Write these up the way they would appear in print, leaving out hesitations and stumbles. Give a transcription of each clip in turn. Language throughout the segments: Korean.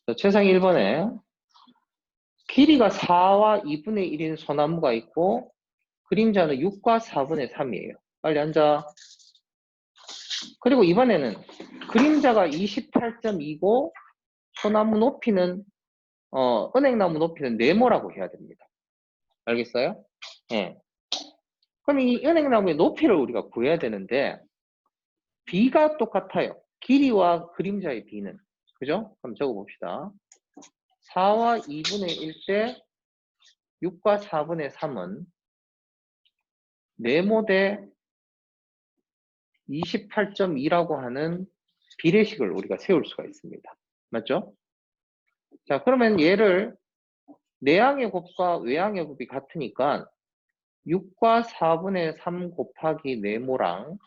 자, 최상 1번에 길이가 4와 2분의 1인 소나무가 있고 그림자는 6과 4분의 3이에요. 빨리 앉아. 그리고 이번에는 그림자가 28.2고 소나무 높이는 은행나무 높이는 네모라고 해야 됩니다. 알겠어요? 예. 그럼 이 은행나무의 높이를 우리가 구해야 되는데 B가 똑같아요. 길이와 그림자의 B는. 그죠? 그럼 적어봅시다. 4와 2분의 1 대 6과 4분의 3은 네모 대 28.2라고 하는 비례식을 우리가 세울 수가 있습니다. 맞죠? 자, 그러면 얘를 내항의 곱과 외항의 곱이 같으니까 6과 4분의 3 곱하기 네모랑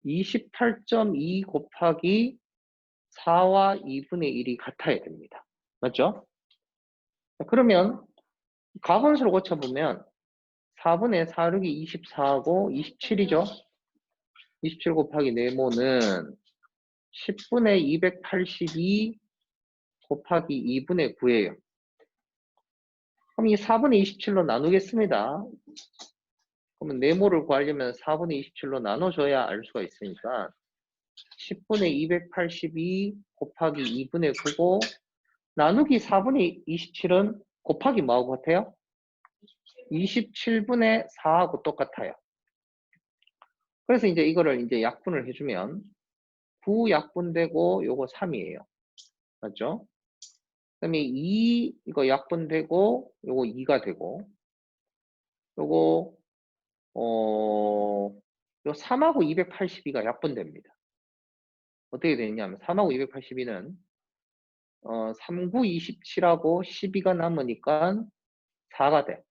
28.2 곱하기 4와 2분의 1이 같아야 됩니다. 맞죠? 자, 그러면 가분수를 고쳐보면 4분의 4, 6이 24하고 27이죠? 27 곱하기 네모는 10분의 282 곱하기 2분의 9예요. 그럼 이 4분의 27로 나누겠습니다. 그러면 네모를 구하려면 4분의 27로 나눠줘야 알 수가 있으니까 10분의 282 곱하기 2분의 9고 나누기 4분의 27은 곱하기 뭐하고 같아요? 27분의 4하고 똑같아요. 그래서 이제 이거를 이제 약분을 해주면 9 약분되고 요거 3이에요. 맞죠? 그다음에 2 이거 약분되고 요거 2가 되고 요거 요 3하고 282가 약분됩니다. 어떻게 되느냐면 3하고 282는 3, 9, 27하고 12가 남으니까 4가 돼.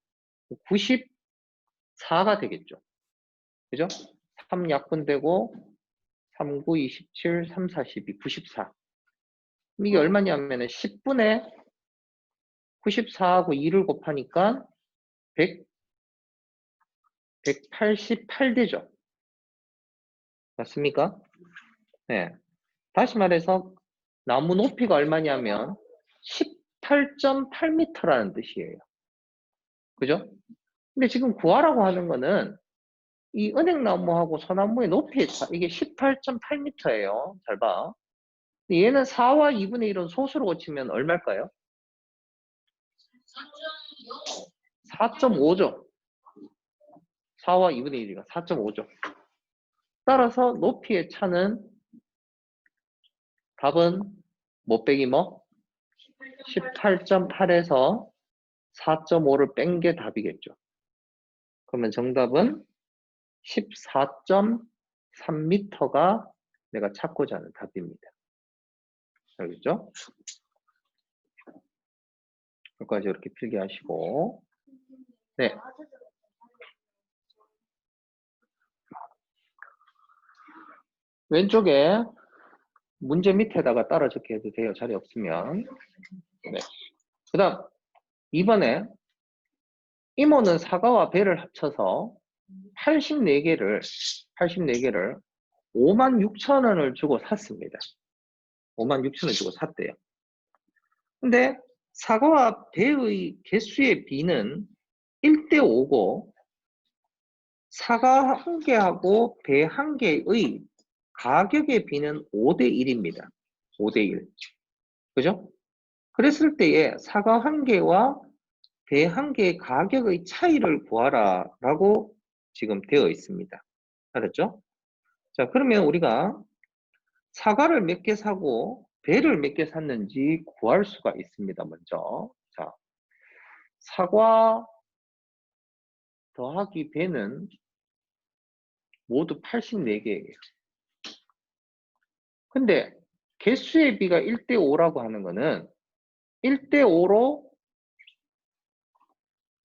94가 되겠죠. 그죠? 3 약분되고 3, 9, 27, 3, 4, 12, 94. 이게 얼마냐면은 10분의 94하고 2를 곱하니까 100, 188 되죠. 맞습니까? 네. 다시 말해서 나무 높이가 얼마냐면 18.8m라는 뜻이에요. 그죠? 근데 지금 구하라고 하는 거는 이 은행나무하고 소나무의 높이의 차, 이게 18.8m예요. 잘 봐. 얘는 4와 2분의 1은 소수로 고치면 얼마일까요? 4.5죠. 4와 2분의 1이가 4.5죠. 따라서 높이의 차는 답은 뭐 빼기 뭐? 18.8에서 4.5를 뺀 게 답이겠죠. 그러면 정답은 14.3m가 내가 찾고자 하는 답입니다. 알겠죠? 여기까지 이렇게 필기하시고. 네. 왼쪽에 문제 밑에다가 따라 적게 해도 돼요. 자리 없으면. 네. 그 다음 2번에 이모는 사과와 배를 합쳐서 84개를 56,000원을 주고 샀습니다. 56,000원 주고 샀대요. 근데 사과와 배의 개수의 비는 1대 5고 사과 한 개하고 배 한 개의 가격의 비는 5대 1입니다. 5대 1. 그죠? 그랬을 때에 사과 한 개와 배 한 개의 가격의 차이를 구하라 라고 지금 되어 있습니다. 알았죠? 자, 그러면 우리가 사과를 몇 개 사고 배를 몇 개 샀는지 구할 수가 있습니다. 먼저. 자, 사과 더하기 배는 모두 84개예요. 근데 개수의 비가 1대 5라고 하는 거는 1대 5로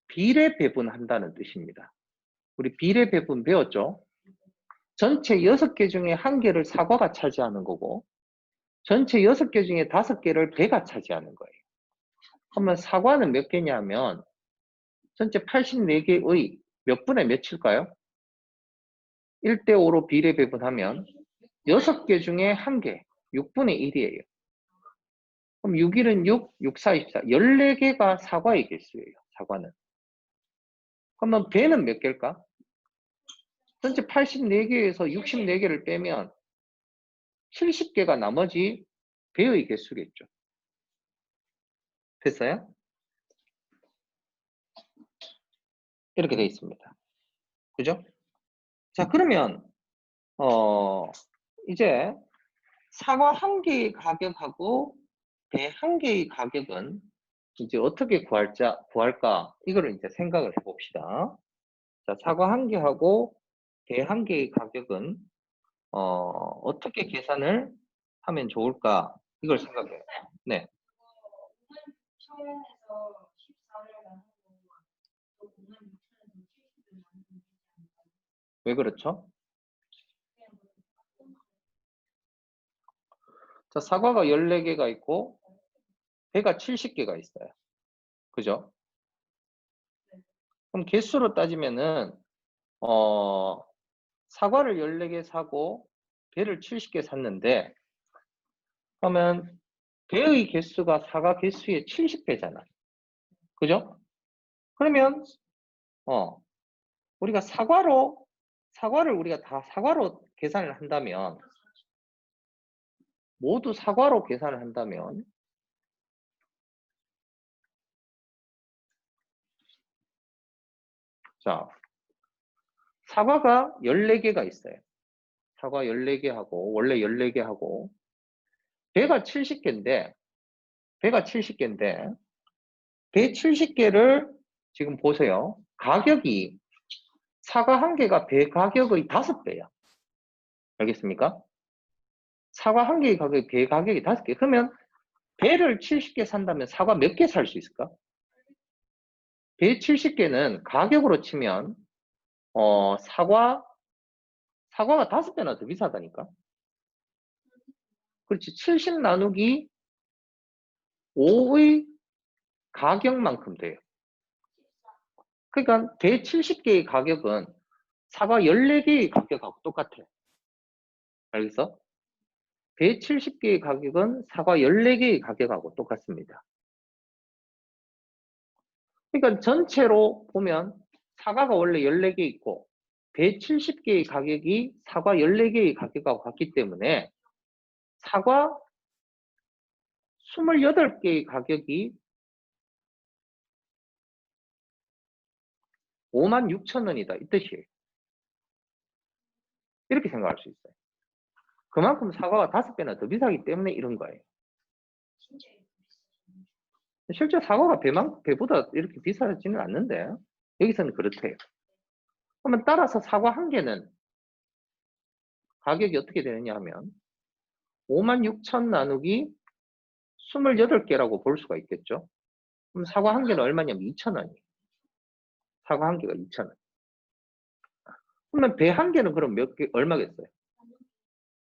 비례 배분한다는 뜻입니다. 우리 비례 배분 배웠죠? 전체 6개 중에 1개를 사과가 차지하는 거고 전체 6개 중에 5개를 배가 차지하는 거예요. 그러면 사과는 몇 개냐면 전체 84개의 몇 분의 몇일까요? 1대 5로 비례 배분하면 6개 중에 1개, 6분의 1이에요. 그럼 6일은 6, 6, 4, 24. 14개가 사과의 개수예요. 사과는. 그러면 배는 몇 개일까? 전체 84개에서 64개를 빼면 70개가 나머지 배의 개수겠죠. 됐어요? 이렇게 되어 있습니다. 그죠? 자, 그러면 이제 사과 한 개의 가격하고 배 한 개의 가격은 이제 어떻게 구할까? 이거를 이제 생각을 해봅시다. 자, 사과 한 개하고 배 한 개의 가격은 어떻게 계산을 하면 좋을까? 이걸 생각해요. 네. 왜 그렇죠? 자, 사과가 14개가 있고 배가 70개가 있어요. 그죠? 그럼 개수로 따지면은 사과를 14개 사고 배를 70개 샀는데 그러면 배의 개수가 사과 개수의 70배잖아. 그죠? 그러면 우리가 사과를 우리가 다 사과로 계산을 한다면 모두 사과로 계산을 한다면 자, 사과가 14개가 있어요. 사과 14개 하고 원래 14개 하고 배가 70개인데 배가 70개인데 배 70개를 지금 보세요. 가격이 사과 한 개가 배 가격의 5배야. 알겠습니까? 사과 한 개의 가격이 배 가격이 5개. 그러면 배를 70개 산다면 사과 몇 개 살 수 있을까? 배 70개는 가격으로 치면 사과가 5배나 더 비싸다니까. 그렇지. 70 나누기 5의 가격만큼 돼요. 그러니까 배 70개의 가격은 사과 14개의 가격하고 똑같아요. 알겠어? 배 70개의 가격은 사과 14개의 가격하고 똑같습니다. 그러니까 전체로 보면 사과가 원래 14개 있고 배 70개의 가격이 사과 14개의 가격하고 같기 때문에 사과 28개의 가격이 56,000원이다. 이 뜻이에요. 이렇게 생각할 수 있어요. 그만큼 사과가 5배나 더 비싸기 때문에 이런 거예요. 실제 사과가 배보다 이렇게 비싸지는 않는데 여기서는 그렇대요. 그러면 따라서 사과 한 개는 가격이 어떻게 되느냐 하면 56,000 나누기 28개라고 볼 수가 있겠죠. 그럼 사과 한 개는 얼마냐면 2,000원이에요. 사과 한 개가 2,000원. 그러면 배 한 개는 그럼 얼마겠어요?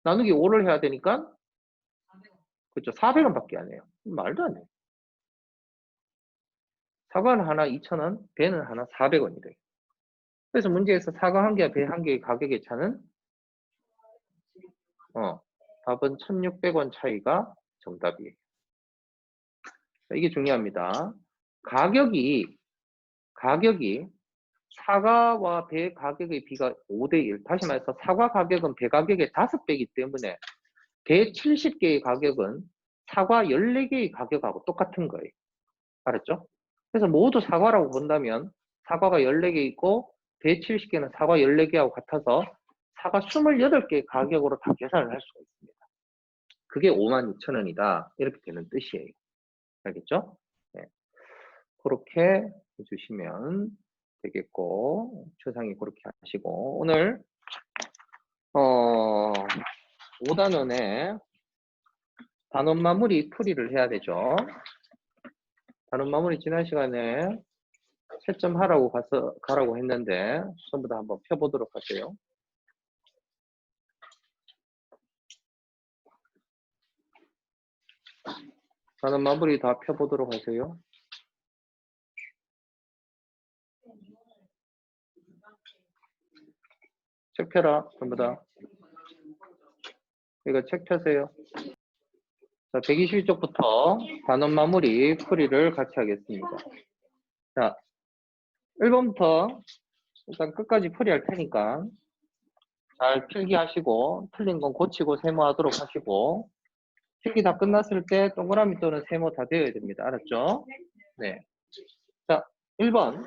나누기 5를 해야 되니까 그렇죠. 400원밖에 안 해요. 말도 안 돼요. 사과는 하나 2,000원, 배는 하나 400원이 돼요. 그래서 문제에서 사과 한 개와 배 한 개의 가격의 차는 답은 1,600원 차이가 정답이에요. 이게 중요합니다. 가격이 사과와 배 가격의 비가 5대1. 다시 말해서 사과 가격은 배 가격의 5배이기 때문에 배 70개의 가격은 사과 14개의 가격하고 똑같은 거예요. 알았죠? 그래서 모두 사과라고 본다면 사과가 14개 있고 배 70개는 사과 14개하고 같아서 사과 28개의 가격으로 다 계산을 할 수가 있습니다. 그게 56,000원이다. 이렇게 되는 뜻이에요. 알겠죠? 네. 그렇게 해주시면 되겠고 최상위 그렇게 하시고 오늘 5단원에 단원 마무리 풀이를 해야 되죠. 단원 마무리 지난 시간에 채점 하라고 가라고 했는데 전부 다 한번 펴보도록 하세요. 단원 마무리 다 펴보도록 하세요. 책 펴라 전부 다. 이거 책 펴세요. 자, 122쪽부터 단원 마무리 풀이를 같이 하겠습니다. 자, 1번부터 일단 끝까지 풀이할 테니까 잘 필기하시고 틀린 건 고치고 세모하도록 하시고 필기 다 끝났을 때 동그라미 또는 세모 다 되어야 됩니다. 알았죠? 네. 자, 1번.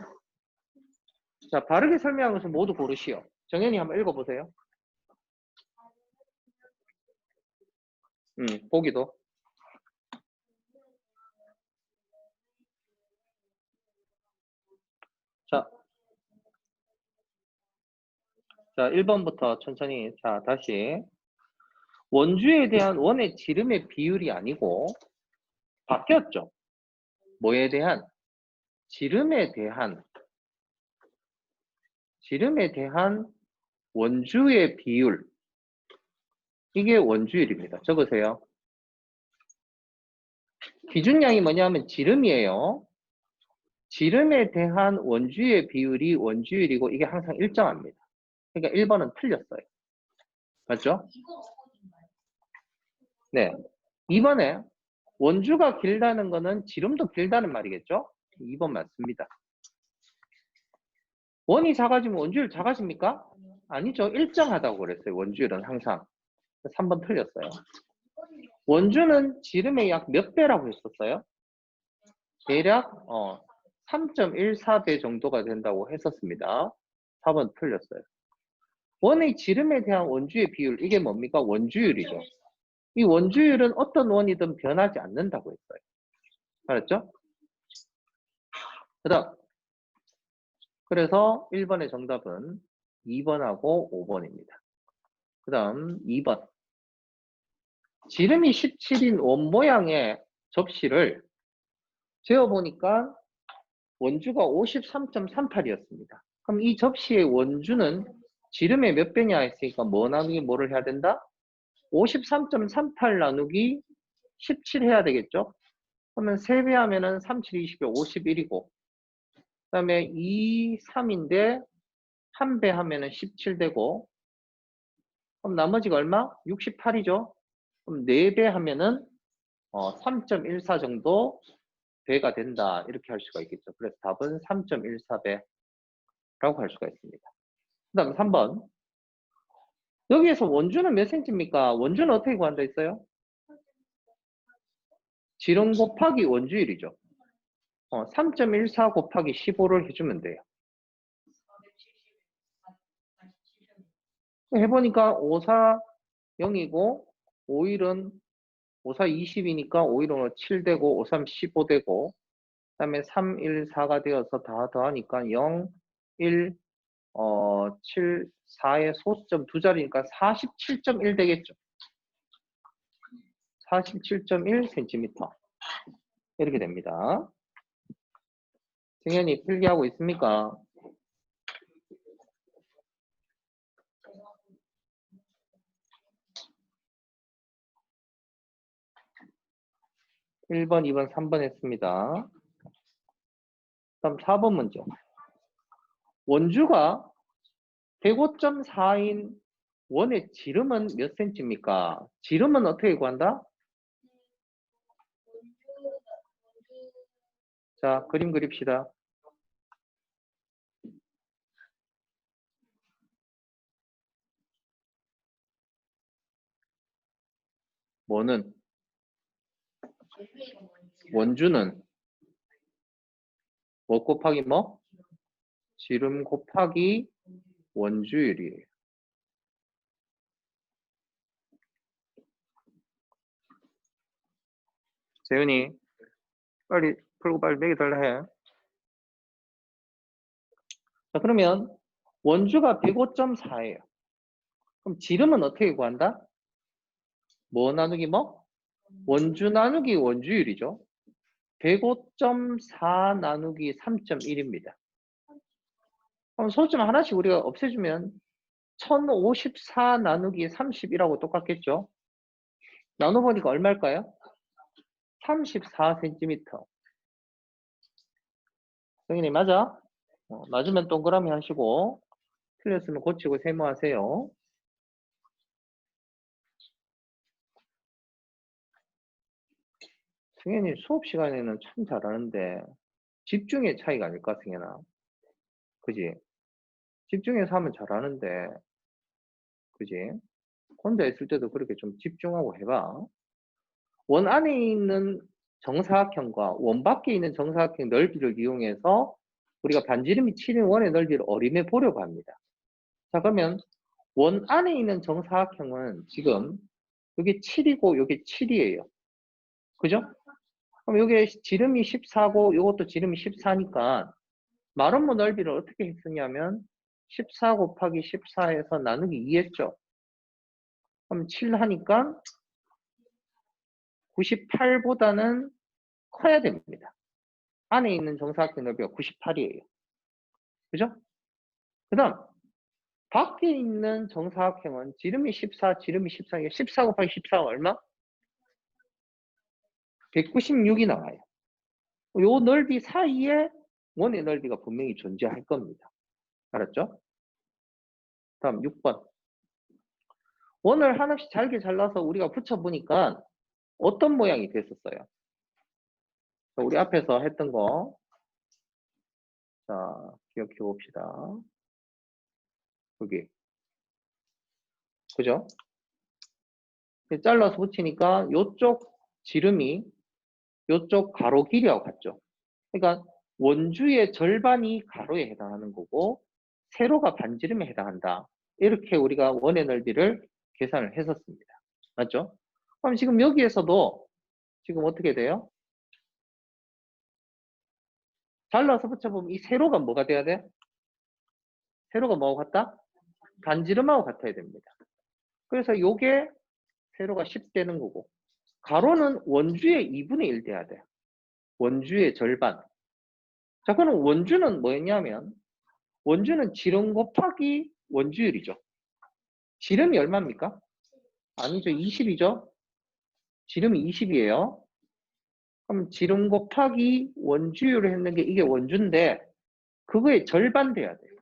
자, 바르게 설명하면서 모두 고르시오. 정현이 한번 읽어보세요. 보기도. 자, 1번부터 천천히. 자, 다시. 원주에 대한 원의 지름의 비율이 아니고 바뀌었죠. 뭐에 대한? 지름에 대한 원주의 비율. 이게 원주율입니다. 적으세요. 기준량이 뭐냐면 지름이에요. 지름에 대한 원주의 비율이 원주율이고 이게 항상 일정합니다. 그러니까 1번은 틀렸어요. 맞죠? 네. 2번에 원주가 길다는 거는 지름도 길다는 말이겠죠? 2번 맞습니다. 원이 작아지면 원주율 작아집니까? 아니죠. 일정하다고 그랬어요. 원주율은 항상. 3번 틀렸어요. 원주는 지름의 약 몇 배라고 했었어요? 대략 3.14배 정도가 된다고 했었습니다. 4번 틀렸어요. 원의 지름에 대한 원주의 비율, 이게 뭡니까? 원주율이죠. 이 원주율은 어떤 원이든 변하지 않는다고 했어요. 알았죠? 그래서 1번의 정답은 2번하고 5번입니다. 그 다음 2번. 지름이 17인 원 모양의 접시를 재어보니까 원주가 53.38이었습니다. 그럼 이 접시의 원주는 지름의 몇 배냐 했으니까 뭐 나누기 뭐를 해야 된다? 53.38 나누기 17 해야 되겠죠? 그러면 3배 하면은 37, 20이 51이고 그 다음에 2, 3인데 1배 하면은 17 되고 그럼 나머지가 얼마? 68이죠? 그럼 4배 하면은 3.14 정도 배가 된다. 이렇게 할 수가 있겠죠. 그래서 답은 3.14배라고 할 수가 있습니다. 그 다음 3번. 여기에서 원주는 몇 센치입니까? 원주는 어떻게 구한다 했어요? 지름 곱하기 원주율이죠. 3.14 곱하기 15를 해주면 돼요. 해보니까 5, 4, 0이고 5일은 5, 4, 20이니까 5일은 7 되고 5, 3, 15 되고 그 다음에 3, 1, 4가 되어서 다 더하니까 0, 1, 7, 4의 소수점 두 자리니까 47.1 되겠죠. 47.1cm 이렇게 됩니다. 승현이 필기하고 있습니까? (1번) (2번) (3번) 했습니다. 다음 4번 문제. 원주가 105.4인 원의 지름은 몇 cm입니까? 지름은 어떻게 구한다? 자, 그림 그립시다. 뭐는? 원주는 뭐 곱하기 뭐? 지름 곱하기 원주율이에요. 재윤이 빨리 풀고 빨리 매겨달라 해. 자, 그러면 원주가 105.4예요. 그럼 지름은 어떻게 구한다? 뭐 나누기 뭐? 원주 나누기 원주율이죠. 105.4 나누기 3.1입니다. 그럼 소수점 하나씩 우리가 없애주면 1054 나누기 30이라고 똑같겠죠? 나눠보니까 얼마일까요? 34cm. 성인이 맞아? 맞으면 동그라미 하시고 틀렸으면 고치고 세모하세요. 승현이 수업 시간에는 참 잘하는데 집중의 차이가 아닐까, 승현아? 그지? 집중해서 하면 잘하는데, 그지? 혼자 있을 때도 그렇게 좀 집중하고 해봐. 원 안에 있는 정사각형과 원 밖에 있는 정사각형 넓이를 이용해서 우리가 반지름이 7인 원의 넓이를 어림해 보려고 합니다. 자, 그러면 원 안에 있는 정사각형은 지금 여기 7이고 여기 7이에요. 그죠? 그럼 여기 지름이 14고 이것도 지름이 14니까 마름모 넓이를 어떻게 했으냐면 14 곱하기 14에서 나누기 2 했죠. 그럼 7 하니까 98보다는 커야 됩니다. 안에 있는 정사각형 넓이가 98이에요. 그죠? 그 다음 밖에 있는 정사각형은 지름이 14, 지름이 14, 14 곱하기 14가 얼마? 196이 나와요. 요 넓이 사이에 원의 넓이가 분명히 존재할 겁니다. 알았죠? 다음 6번. 원을 하나씩 잘게 잘라서 우리가 붙여보니까 어떤 모양이 됐었어요? 우리 앞에서 했던 거. 자, 기억해 봅시다. 여기. 그죠? 잘라서 붙이니까 요쪽 지름이 요쪽 가로 길이하고 같죠? 그러니까 원주의 절반이 가로에 해당하는 거고 세로가 반지름에 해당한다. 이렇게 우리가 원의 넓이를 계산을 했었습니다. 맞죠? 그럼 지금 여기에서도 지금 어떻게 돼요? 잘라서 붙여보면 이 세로가 뭐가 돼야 돼? 세로가 뭐하고 같다? 반지름하고 같아야 됩니다. 그래서 요게 세로가 10 되는 거고 가로는 원주의 2분의 1 돼야 돼. 원주의 절반. 자, 그럼 원주는 뭐였냐면 원주는 지름 곱하기 원주율이죠. 지름이 얼마입니까? 아니죠. 20이죠. 지름이 20이에요. 그럼 지름 곱하기 원주율을 했는 게 이게 원주인데 그거의 절반 돼야 돼요.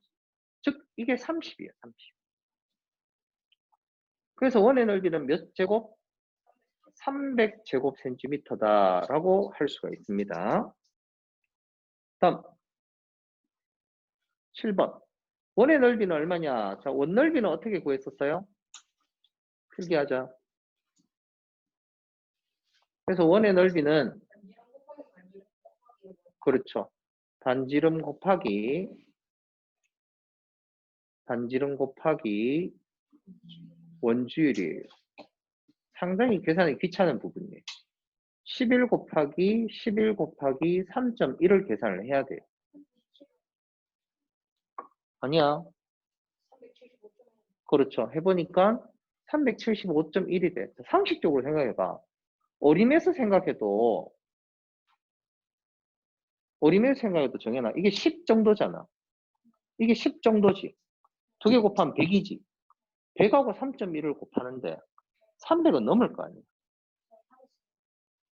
즉 이게 30이에요. 30. 그래서 원의 넓이는 몇 제곱? 300제곱센티미터다라고 할 수가 있습니다. 다음 7번. 원의 넓이는 얼마냐? 자, 원 넓이는 어떻게 구했었어요? 필기하자. 그래서 원의 넓이는 그렇죠. 반지름 곱하기 원주율이에요. 상당히 계산이 귀찮은 부분이에요. 11 곱하기 3.1을 계산을 해야 돼요. 아니야. 그렇죠. 해보니까 375.1이 돼. 상식적으로 생각해봐. 어림에서 생각해도 정해놔. 이게 10 정도잖아. 이게 10 정도지. 2개 곱하면 100이지. 100하고 3.1을 곱하는데 300은 넘을 거 아니야.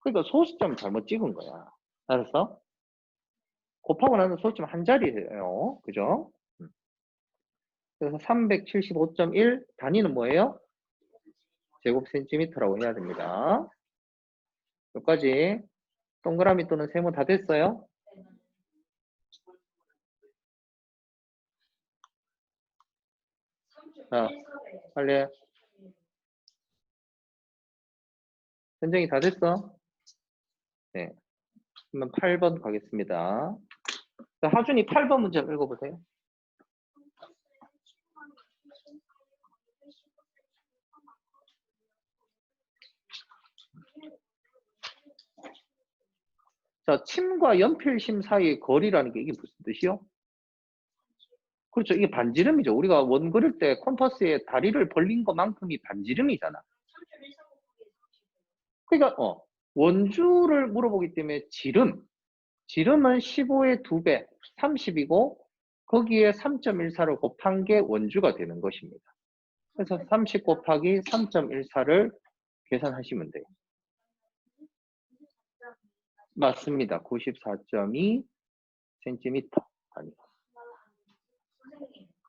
그러니까 소수점 잘못 찍은 거야. 알았어? 곱하고 나서 소수점 한 자리예요. 그죠? 그래서 375.1 단위는 뭐예요? 제곱센티미터라고 해야 됩니다. 여기까지 동그라미 또는 세모 다 됐어요? 자, 빨리. 현정이 다 됐어? 네. 그러면 8번 가겠습니다. 자, 하준이 8번 문제 읽어보세요. 자, 침과 연필심 사이의 거리라는 게 이게 무슨 뜻이요? 그렇죠. 이게 반지름이죠. 우리가 원 그릴 때 컴퍼스에 다리를 벌린 것만큼이 반지름이잖아. 그러니까 원주를 물어보기 때문에 지름은 15의 2배, 30이고 거기에 3.14를 곱한 게 원주가 되는 것입니다. 그래서 30 곱하기 3.14를 계산하시면 돼요. 맞습니다. 94.2 cm 단위.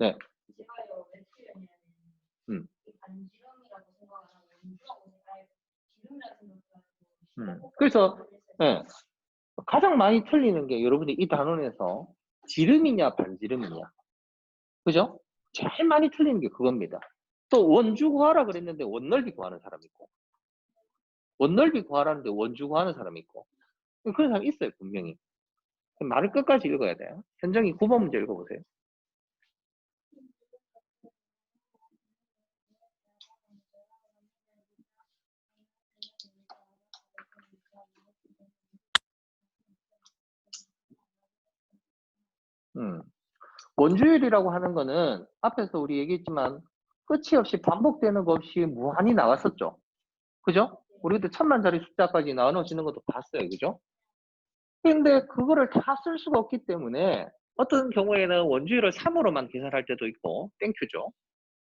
네. 그래서 예. 가장 많이 틀리는 게 여러분이 이 단원에서 지름이냐 반지름이냐. 그죠? 제일 많이 틀리는 게 그겁니다. 또 원주 구하라 그랬는데 원넓이 구하는 사람 있고, 원넓이 구하라는데 원주 구하는 사람 있고, 그런 사람 있어요, 분명히. 말을 끝까지 읽어야 돼요. 현정이 9번 문제 읽어보세요. 원주율이라고 하는 거는 앞에서 우리 얘기했지만 끝이 없이 반복되는 거 없이 무한히 나왔었죠. 그죠? 우리 그때 1000만짜리 숫자까지 나눠지는 것도 봤어요. 그죠? 근데 그거를 다 쓸 수가 없기 때문에 어떤 경우에는 원주율을 3으로만 계산할 때도 있고 땡큐죠.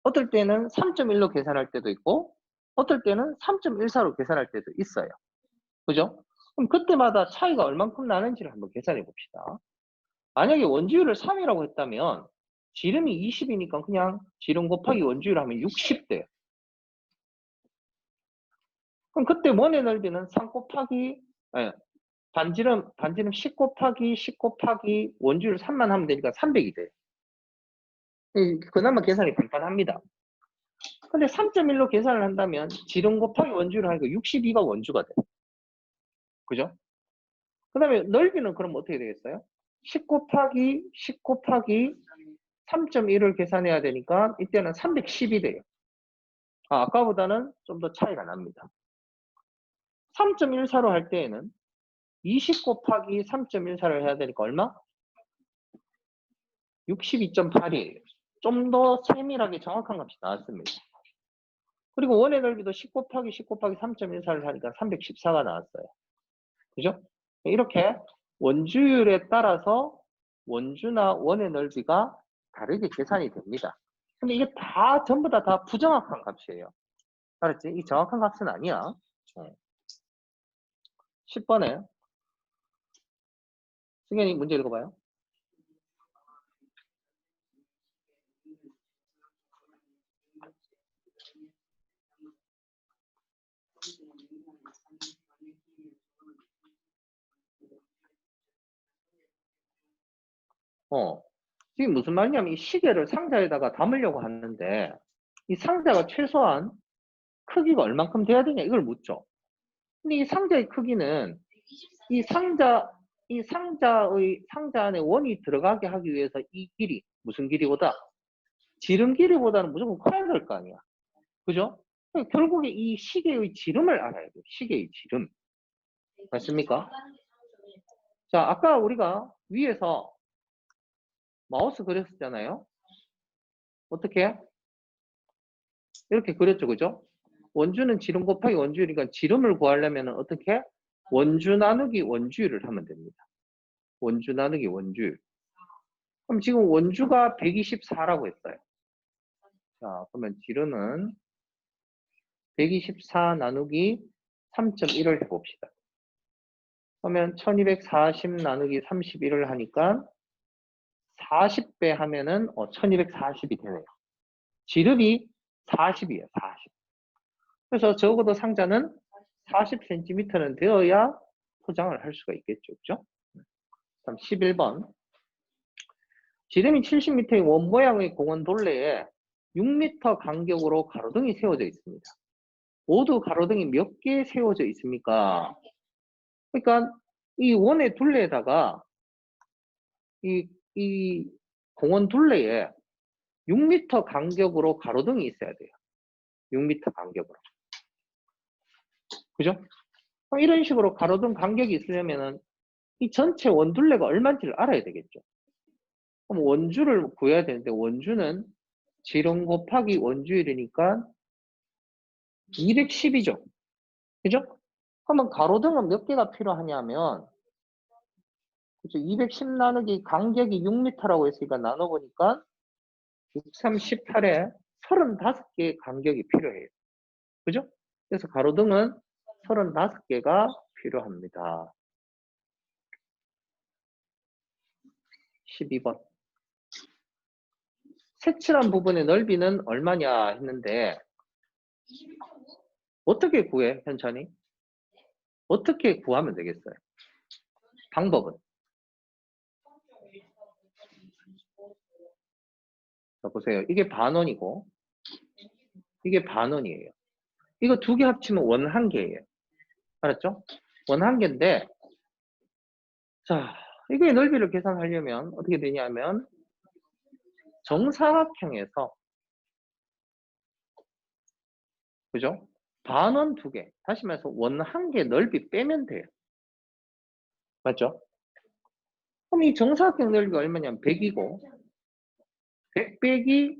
어떨 때는 3.1로 계산할 때도 있고 어떨 때는 3.14로 계산할 때도 있어요. 그죠? 그럼 그때마다 차이가 얼만큼 나는지를 한번 계산해 봅시다. 만약에 원주율을 3이라고 했다면 지름이 20이니까 그냥 지름 곱하기 원주율 하면 60 돼요. 그럼 그때 원의 넓이는 3 곱하기 반지름 10 곱하기 10 곱하기 원주율 3만 하면 되니까 300이 돼요. 그나마 계산이 간단합니다. 근데 3.1로 계산을 한다면 지름 곱하기 원주율을 하니까 62가 원주가 돼요. 그죠? 그 다음에 넓이는 그럼 어떻게 되겠어요? 10 곱하기 10 곱하기 3.1을 계산해야 되니까 이때는 310이 돼요. 아까보다는 좀 더 차이가 납니다. 3.14로 할 때에는 20 곱하기 3.14를 해야 되니까 얼마? 62.8이에요. 좀 더 세밀하게 정확한 값이 나왔습니다. 그리고 원의 넓이도 10 곱하기 10 곱하기 3.14를 하니까 314가 나왔어요. 그죠? 이렇게 원주율에 따라서 원주나 원의 넓이가 다르게 계산이 됩니다. 근데 이게 다 전부 다 부정확한 값이에요. 알았지? 이 정확한 값은 아니야. 10번에 승현이 문제 읽어봐요. 지금 무슨 말이냐면 이 시계를 상자에다가 담으려고 하는데 이 상자가 최소한 크기가 얼만큼 돼야 되냐 이걸 묻죠. 근데 이 상자의 크기는 이 상자 상자 안에 원이 들어가게 하기 위해서 이 길이 무슨 길이보다 지름 길이보다는 무조건 커야 될 거 아니야. 그죠? 결국에 이 시계의 지름을 알아야 돼요. 시계의 지름. 맞습니까? 자, 아까 우리가 위에서 마우스 그렸었잖아요. 어떻게? 이렇게 그렸죠. 그죠? 원주는 지름 곱하기 원주율이니까 지름을 구하려면 어떻게? 원주 나누기 원주율을 하면 됩니다. 원주 나누기 원주율. 그럼 지금 원주가 124라고 했어요. 자, 그러면 지름은 124 나누기 3.1을 해봅시다. 그러면 1240 나누기 31을 하니까 40배 하면은 1240이 되네요. 지름이 40이에요. 40. 그래서 적어도 상자는 40cm는 되어야 포장을 할 수가 있겠죠. 그죠? 그럼 11번. 지름이 70m의 원 모양의 공원 돌레에 6m 간격으로 가로등이 세워져 있습니다. 모두 가로등이 몇 개 세워져 있습니까? 그러니까 이 원의 둘레에다가 이 공원 둘레에 6m 간격으로 가로등이 있어야 돼요. 6m 간격으로. 그죠? 이런 식으로 가로등 간격이 있으려면은 이 전체 원둘레가 얼마인지를 알아야 되겠죠. 그럼 원주를 구해야 되는데 원주는 지름 곱하기 원주율이니까 210이죠. 그죠? 그러면 가로등은 몇 개가 필요하냐면 그죠? 210 나누기 간격이 6m라고 했으니까 나눠보니까 638에 35개의 간격이 필요해요. 그죠? 그래서 가로등은 35개가 필요합니다. 12번. 색칠한 부분의 넓이는 얼마냐 했는데 어떻게 구해, 현찬이? 어떻게 구하면 되겠어요? 방법은? 자, 보세요. 이게 반원이고 이게 반원이에요. 이거 두 개 합치면 원 한 개예요. 알았죠? 원 한 개인데 자, 이게 넓이를 계산하려면 어떻게 되냐면 정사각형에서 그죠? 반원 두 개. 다시 말해서 원 한 개 넓이 빼면 돼요. 맞죠? 그럼 이 정사각형 넓이가 얼마냐면 100이고 100 빼기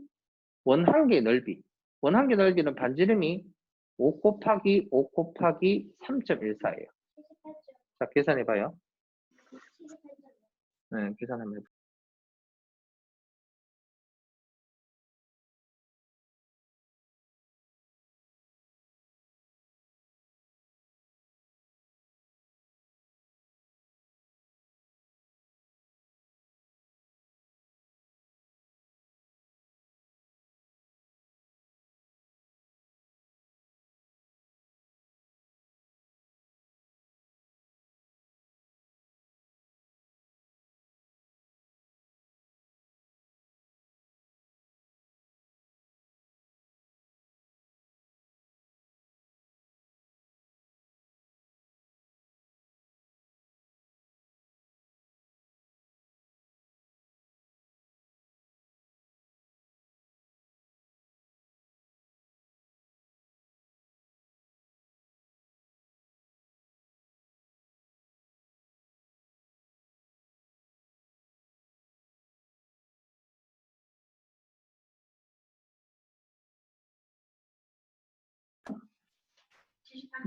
원 한 개 넓이. 원 한 개 넓이는 반지름이 5 곱하기 5 곱하기 3.14예요. 자, 계산해봐요. 네, 계산하면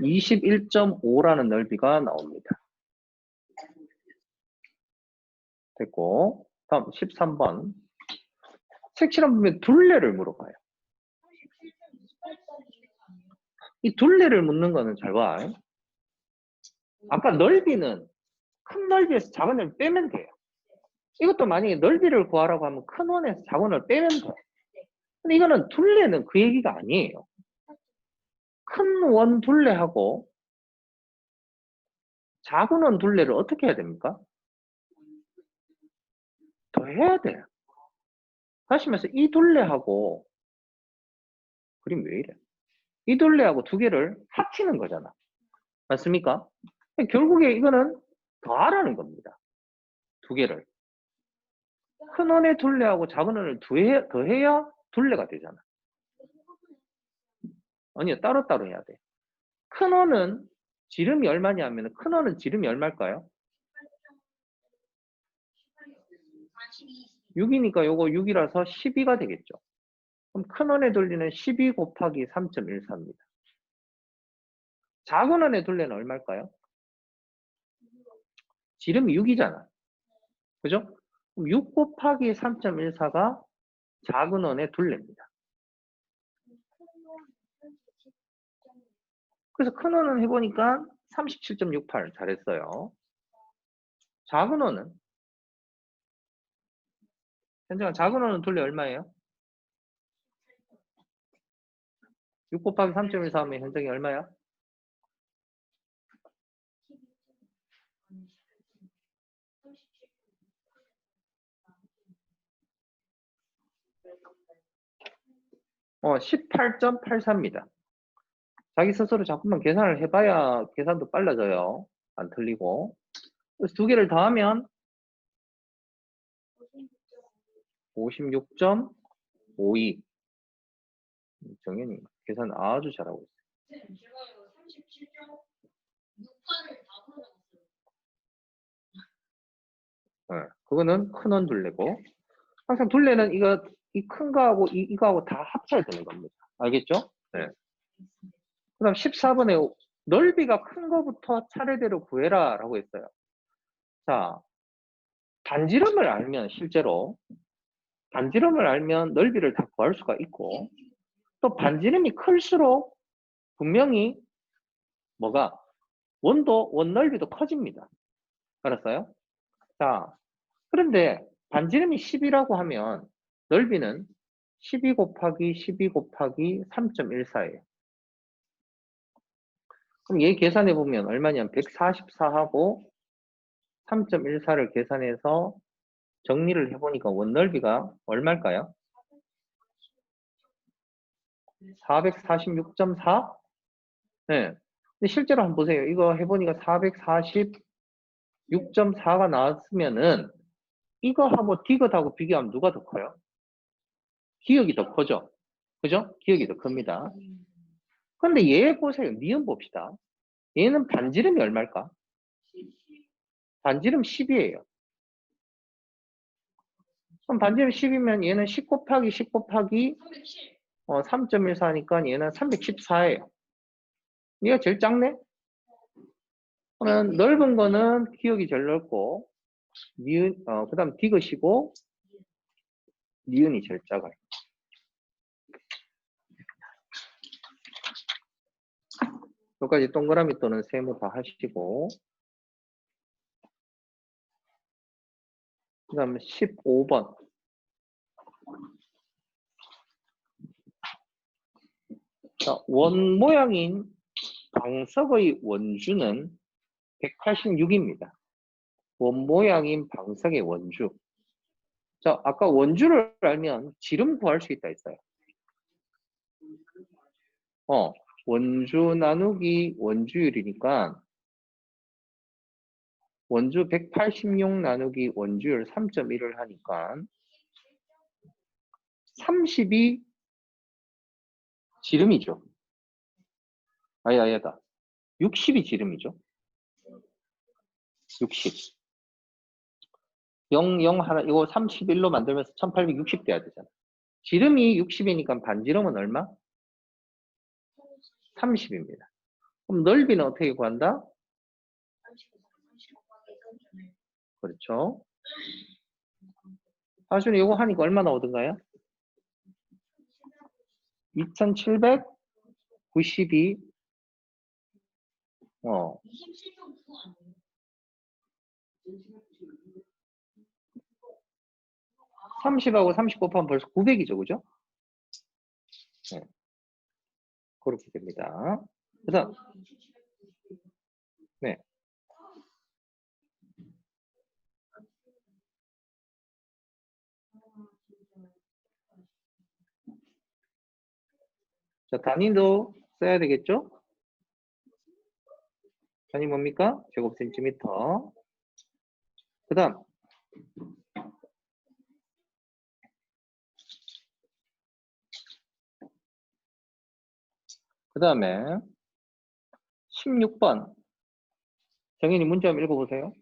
21.5라는 넓이가 나옵니다. 됐고, 다음 13번. 색칠한 부분에 둘레를 물어봐요. 이 둘레를 묻는 거는 잘 봐. 아까 넓이는 큰 넓이에서 작은 넓이 빼면 돼요. 이것도 만약에 넓이를 구하라고 하면 큰 원에서 작은 원을 빼면 돼요. 근데 이거는 둘레는 그 얘기가 아니에요. 큰 원 둘레하고 작은 원 둘레를 어떻게 해야 됩니까? 더 해야 돼요. 다시 말해서 이 둘레하고 그림 왜 이래? 이 둘레하고 두 개를 합치는 거잖아. 맞습니까? 결국에 이거는 더하라는 겁니다. 두 개를. 큰 원의 둘레하고 작은 원을 더해야 둘레가 되잖아. 아니요, 따로따로 해야 돼. 큰 원은 지름이 얼마냐면 큰 원은 지름이 얼마일까요? 6이니까 요거 6이라서 12가 되겠죠. 그럼 큰 원의 둘레는 12 곱하기 3.14입니다. 작은 원의 둘레는 얼마일까요? 지름이 6이잖아. 그죠? 그럼 6 곱하기 3.14가 작은 원의 둘레입니다. 그래서 큰 원은 해보니까 37.68 잘했어요. 작은 원은? 현정아, 작은 원은 둘레 얼마예요? 6 곱하기 3.14 하면 현정이 얼마야? 어, 18.84입니다. 자기 스스로 자꾸만 계산을 해봐야 계산도 빨라져요. 안 틀리고. 그래서 두 개를 더하면 56.52. 정현이 계산 아주 잘하고 있어요. 네, 그거는 큰 원 둘레고. 항상 둘레는 이거, 이 큰 거하고 이거하고 다 합쳐야 되는 겁니다. 알겠죠? 네. 그 다음 14번에 넓이가 큰 거부터 차례대로 구해라 라고 했어요. 자, 반지름을 알면 실제로 반지름을 알면 넓이를 다 구할 수가 있고 또 반지름이 클수록 분명히 뭐가 원도 원 넓이도 커집니다. 알았어요? 자, 그런데 반지름이 10이라고 하면 넓이는 12 곱하기 12 곱하기 3.14예요. 그럼 얘 계산해 보면 얼마냐면 144하고 3.14를 계산해서 정리를 해보니까 원넓이가 얼마일까요? 446.4? 네. 근데 실제로 한번 보세요. 이거 해보니까 446.4가 나왔으면은 이거하고 디귿하고 비교하면 누가 더 커요? 기억이 더 커죠? 그죠? 기억이 더 큽니다. 근데 얘 보세요. 니은 봅시다. 얘는 반지름이 얼마일까? 반지름 10이에요. 그럼 반지름 10이면 얘는 10 곱하기 10 곱하기 3.14니까 얘는 314예요. 얘가 제일 작네? 그러면 넓은 거는 기억이 제일 넓고 니은, 그 다음 디귿이고 니은이 제일 작아요. 여기까지 동그라미 또는 세모 다 하시고 그 다음에 15번 자, 원 모양인 방석의 원주는 186입니다. 원 모양인 방석의 원주. 자, 아까 원주를 알면 지름 구할 수 있다 했어요. 원주 나누기 원주율이니까 원주 186 나누기 원주율 3.1을 하니까 30이 지름이죠. 아야다. 60이 지름이죠. 60. 0, 0 하나, 이거 31로 만들면서 1860 돼야 되잖아. 지름이 60이니까 반지름은 얼마? 30입니다. 그럼 넓이는 어떻게 구한다? 그렇죠. 하수는 이거 하니까 얼마 나오던가요? 2792. 30하고 30 곱하면 벌써 900이죠, 그죠? 네. 그렇게 됩니다. 그래서, 네. 자, 단위도 써야 되겠죠? 단위 뭡니까? 제곱센티미터. 그 다음, 그 다음에 16번. 정현이 문제 한번 읽어보세요.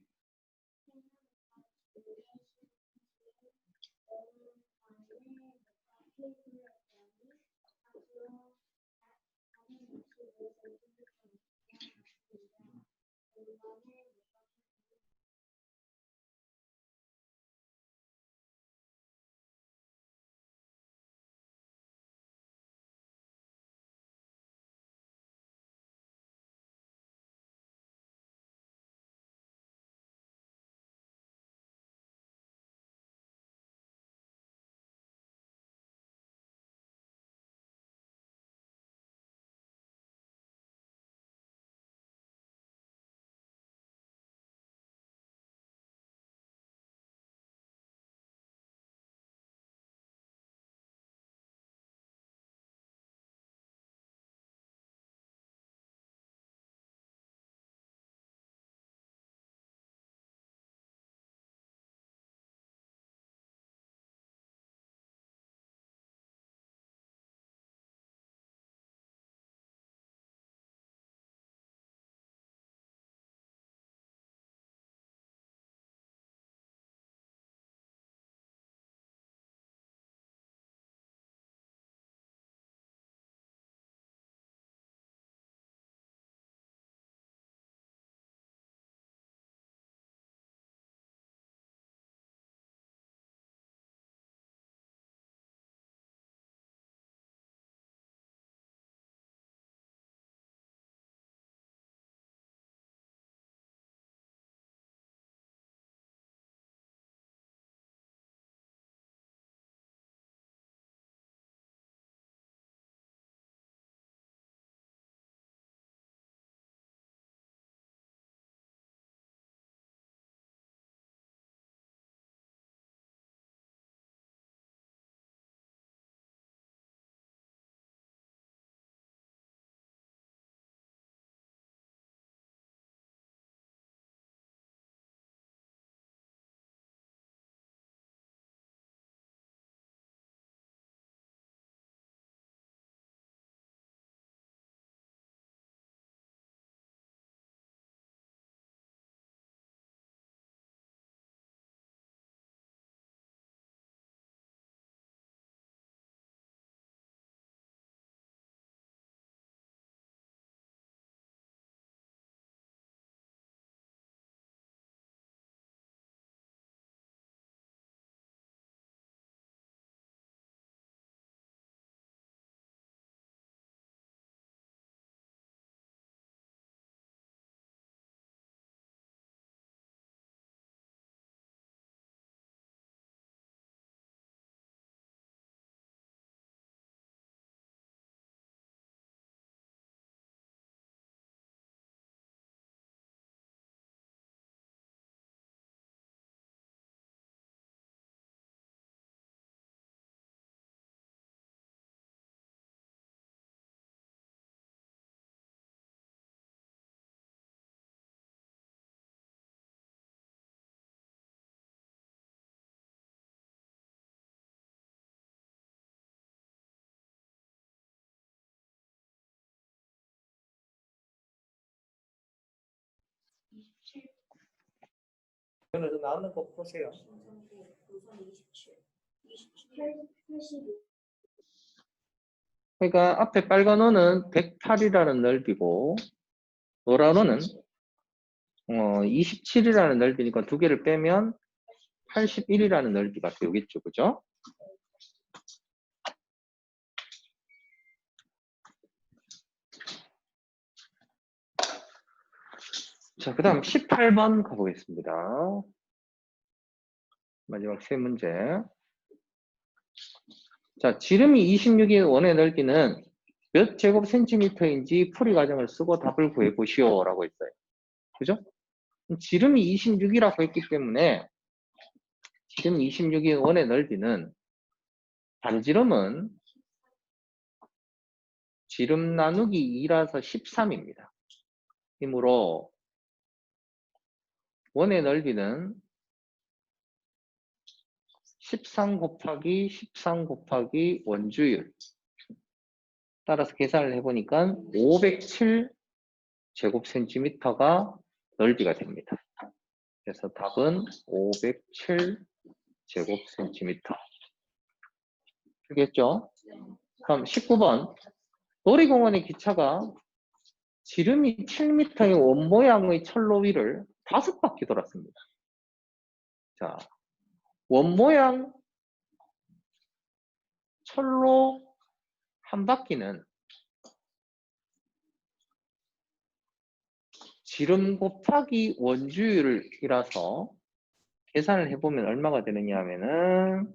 그래서 나오는 거 보세요. 그러니까 앞에 빨간 원은 108이라는 넓이고 노란 원은 27이라는 넓이니까 두 개를 빼면 81이라는 넓이가 되겠죠. 그죠? 자, 그 다음 18번 가보겠습니다. 마지막 세 문제. 자, 지름이 26인 원의 넓이는 몇 제곱 센티미터인지 풀이 과정을 쓰고 답을 구해보시오 라고 했어요. 그죠? 지름이 26이라고 했기 때문에 지름 26인 원의 넓이는 반지름은 지름 나누기 2라서 13입니다. 이므로 원의 넓이는 13 곱하기 13 곱하기 원주율 따라서 계산을 해보니까 507 제곱센티미터가 넓이가 됩니다. 그래서 답은 507 제곱센티미터. 알겠죠? 그럼 19번. 놀이공원의 기차가 지름이 7m의 원 모양의 철로 위를 5바퀴 돌았습니다. 자, 원 모양 철로 한 바퀴는 지름 곱하기 원주율이라서 계산을 해보면 얼마가 되느냐 하면은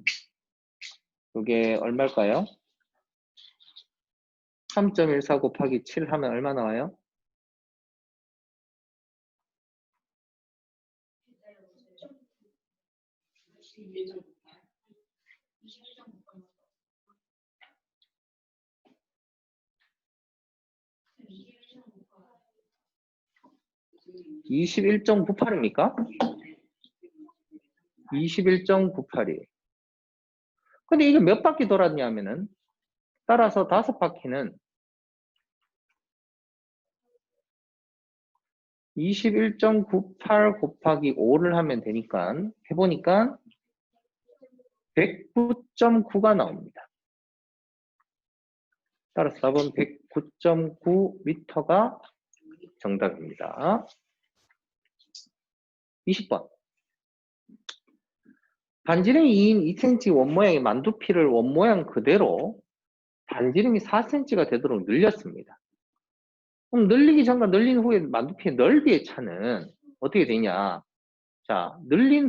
이게 얼마일까요? 3.14 곱하기 7 하면 얼마 나와요? 21.98입니까? 21.98이. 근데 이게 몇 바퀴 돌았냐면은 따라서 5바퀴는 21.98 곱하기 5를 하면 되니까 해보니까 109.9가 나옵니다. 따라서 답은 109.9m가 정답입니다. 20번. 반지름이 2인 2cm 원모양의 만두피를 원모양 그대로 반지름이 4cm가 되도록 늘렸습니다. 그럼 늘리기 전과 늘린 후에 만두피의 넓이의 차는 어떻게 되냐? 자, 늘린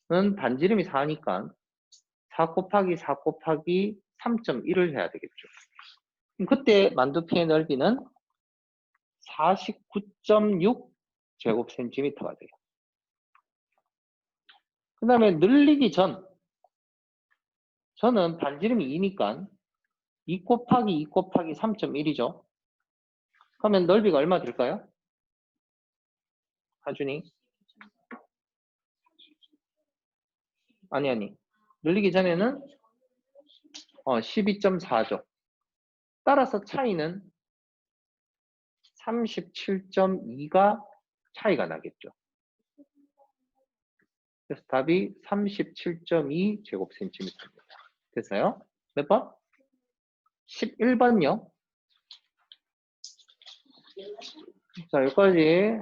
후는 반지름이 4니까 4 곱하기 4 곱하기 3.1을 해야 되겠죠. 그럼 그때 만두피의 넓이는 49.6 제곱센티미터가 돼요. 그 다음에 늘리기 저는 반지름이 2니까 2 곱하기 2 곱하기 3.1이죠. 그러면 넓이가 얼마 될까요? 하준이? 아니. 늘리기 전에는 12.4죠. 따라서 차이는 37.2가 차이가 나겠죠. 그래서 답이 37.2 제곱센티미터입니다. 됐어요? 몇 번? 11번요. 자, 여기까지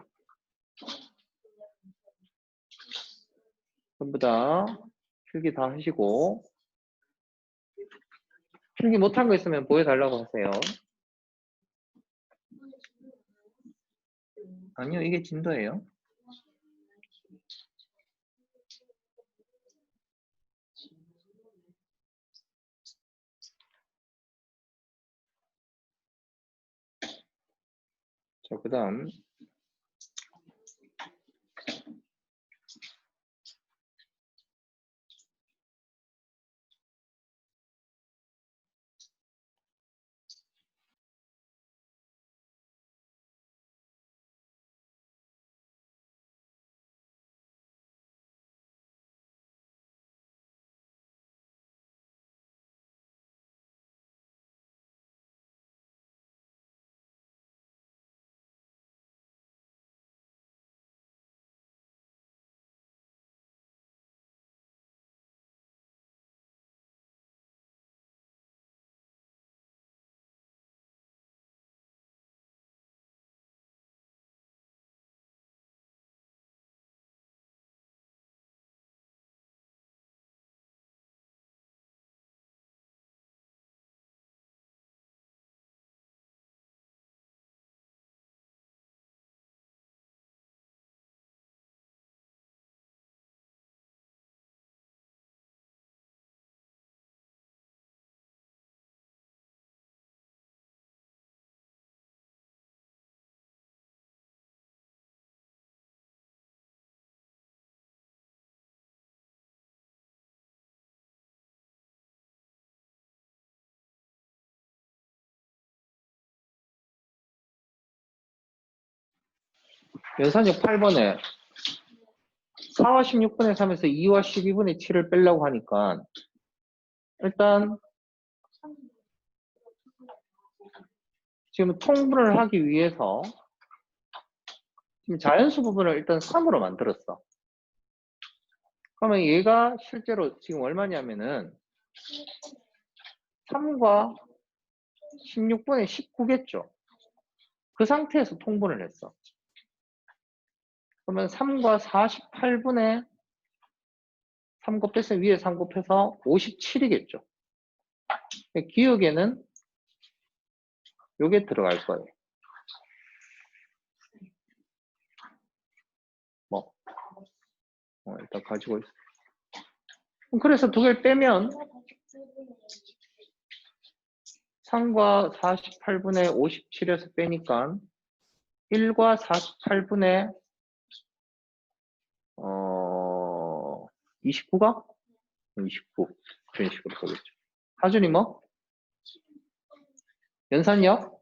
전부 다 필기 다 하시고 필기 못한 거 있으면 보여달라고 하세요. 아니요, 이게 진도예요. 자, 그 다음 연산역 8번에 4와 16분의 3에서 2와 12분의 7을 빼려고 하니까 일단 지금 통분을 하기 위해서 지금 자연수 부분을 일단 3으로 만들었어. 그러면 얘가 실제로 지금 얼마냐면은 3과 16분의 19겠죠. 그 상태에서 통분을 했어. 그러면 3과 48분의 3 곱해서 위에 3 곱해서 57이겠죠. 기억에는 요게 들어갈 거예요. 뭐 일단 가지고 있어. 그래서 두 개를 빼면 3과 48분의 57에서 빼니까 1과 48분의 29가? 29 그런 식으로 보겠죠. 하준이 뭐? 연산역?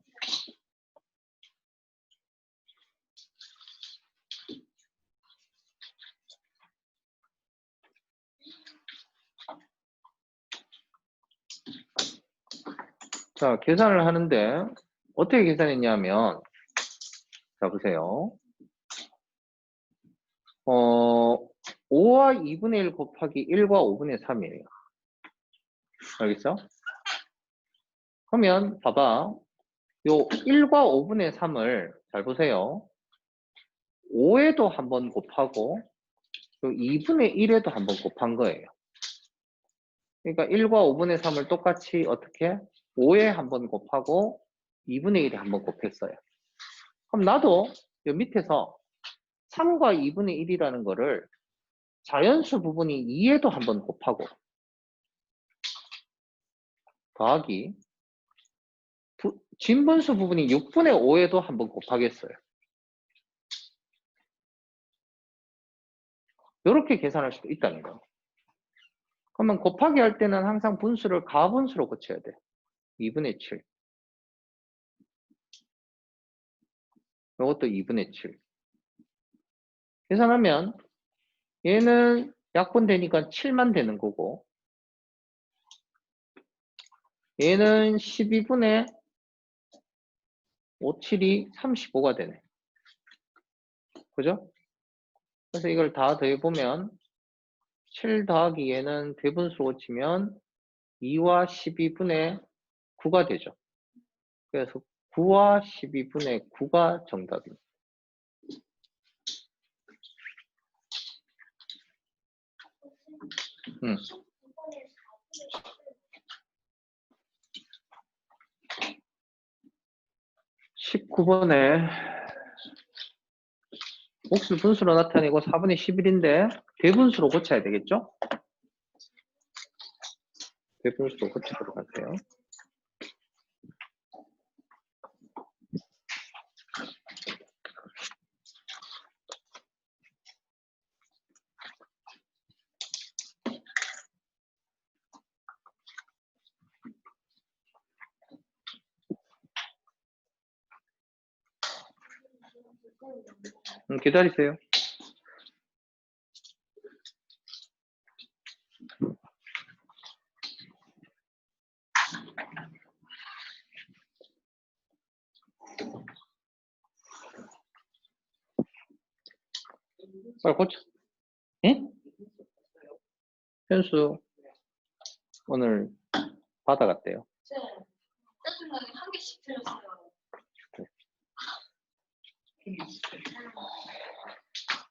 자, 계산을 하는데 어떻게 계산했냐면 자, 보세요. 5와 2분의 1 곱하기 1과 5분의 3이에요. 알겠어? 그러면 봐봐. 요 1과 5분의 3을 잘 보세요. 5에도 한번 곱하고 요 2분의 1에도 한번 곱한 거예요. 그러니까 1과 5분의 3을 똑같이 어떻게? 5에 한번 곱하고 2분의 1에 한번 곱했어요. 그럼 나도 요 밑에서 3과 2분의 1이라는 거를 자연수 부분이 2에도 한번 곱하고 더하기 진분수 부분이 6분의 5에도 한번 곱하겠어요. 이렇게 계산할 수도 있다는 거예요. 그러면 곱하기 할 때는 항상 분수를 가분수로 고쳐야 돼. 2분의 7. 이것도 2분의 7. 계산하면 얘는 약분되니까 7만 되는 거고 얘는 12분의 5, 7이 35가 되네. 그죠? 그래서 이걸 다 더해보면 7 더하기 얘는 대분수로 고치면 2와 12분의 9가 되죠. 그래서 9와 12분의 9가 정답입니다. 응. 19번에 몫을 분수로 나타내고 4분의 11인데 대분수로 고쳐야 되겠죠? 대분수로 고치도록 하세요. 기다리세요. 빨리 고쳐. 예? 현수 오늘 받아갔대요. 짜증나게 한 개씩 틀렸어요.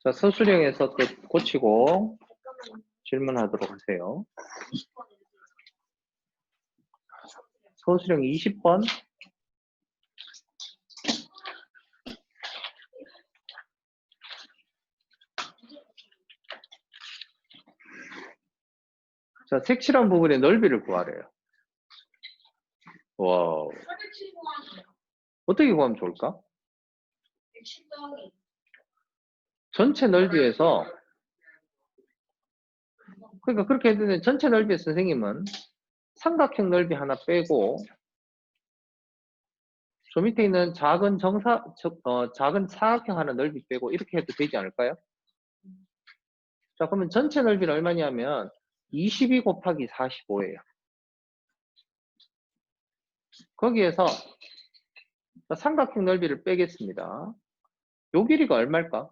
자, 서술형에서 또 고치고 질문하도록 하세요. 서술형 20번. 자, 색칠한 부분의 넓이를 구하래요. 와우. 어떻게 구하면 좋을까? 전체 넓이에서 그러니까 그렇게 해도 전체 넓이의 선생님은 삼각형 넓이 하나 빼고 저 밑에 있는 작은 작은 사각형 하나 넓이 빼고 이렇게 해도 되지 않을까요? 자, 그러면 전체 넓이는 얼마냐면 22 곱하기 45예요. 거기에서 삼각형 넓이를 빼겠습니다. 요 길이가 얼마일까?